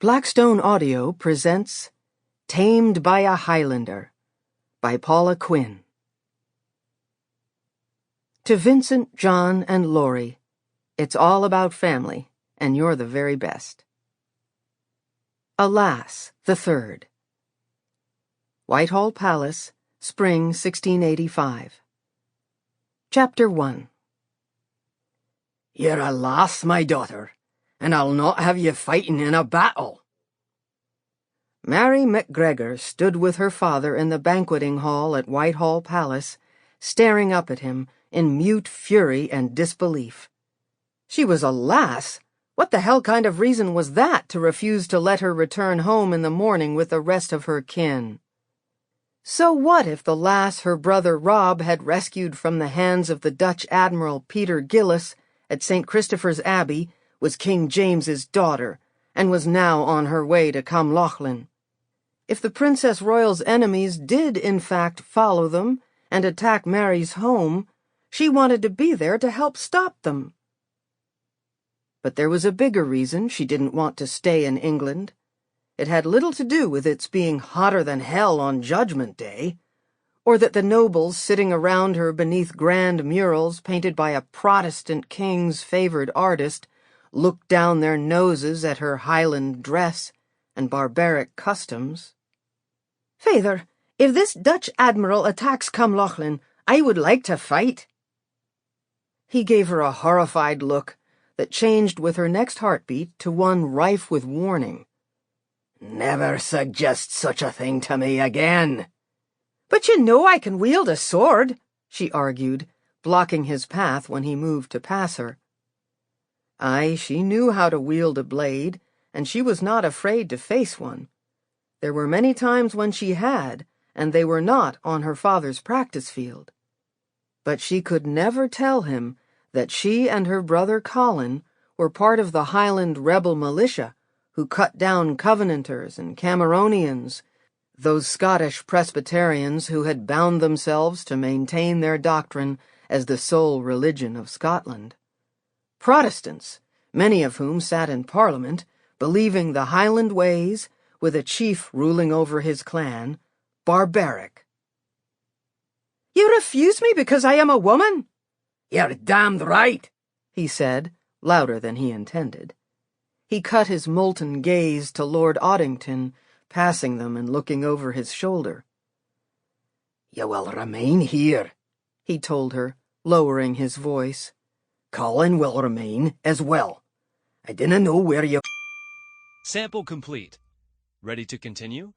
Blackstone Audio presents Tamed by a Highlander by Paula Quinn. To Vincent, John, and Laurie, it's all about family, and you're the very best. Alas, the Third. Whitehall Palace, Spring 1685. Chapter 1. You're a lass, my daughter, and I'll not have you fighting in a battle. Mairi MacGregor stood with her father in the banqueting hall at Whitehall Palace, staring up at him in mute fury and disbelief. She was a lass. What the hell kind of reason was that to refuse to let her return home in the morning with the rest of her kin? So what if the lass her brother Rob had rescued from the hands of the Dutch Admiral Peter Gillis at St. Christopher's Abbey was King James's daughter, and was now on her way to Camlochlin? If the Princess Royal's enemies did in fact follow them and attack Mary's home, she wanted to be there to help stop them. But there was a bigger reason she didn't want to stay in England. It had little to do with its being hotter than hell on Judgment Day, or that the nobles sitting around her beneath grand murals painted by a Protestant king's favored artist looked down their noses at her Highland dress and barbaric customs. "Father, if this Dutch admiral attacks Camlochlin, I would like to fight." He gave her a horrified look that changed with her next heartbeat to one rife with warning. Never suggest such a thing to me again. "But you know I can wield a sword," she argued, blocking his path when he moved to pass her. Aye, she knew how to wield a blade, and she was not afraid to face one. There were many times when she had, and they were not on her father's practice field. But she could never tell him that she and her brother Colin were part of the Highland rebel militia who cut down Covenanters and Cameronians, those Scottish Presbyterians who had bound themselves to maintain their doctrine as the sole religion of Scotland. Protestants, many of whom sat in Parliament, believing the Highland ways, with a chief ruling over his clan, barbaric. "You refuse me because I am a woman?" "You're damned right," he said, louder than he intended. He cut his molten gaze to Lord Oddington, passing them and looking over his shoulder. "You will remain here," he told her, lowering his voice. "Colin will remain as well. I dinna know where you—" Sample complete. Ready to continue?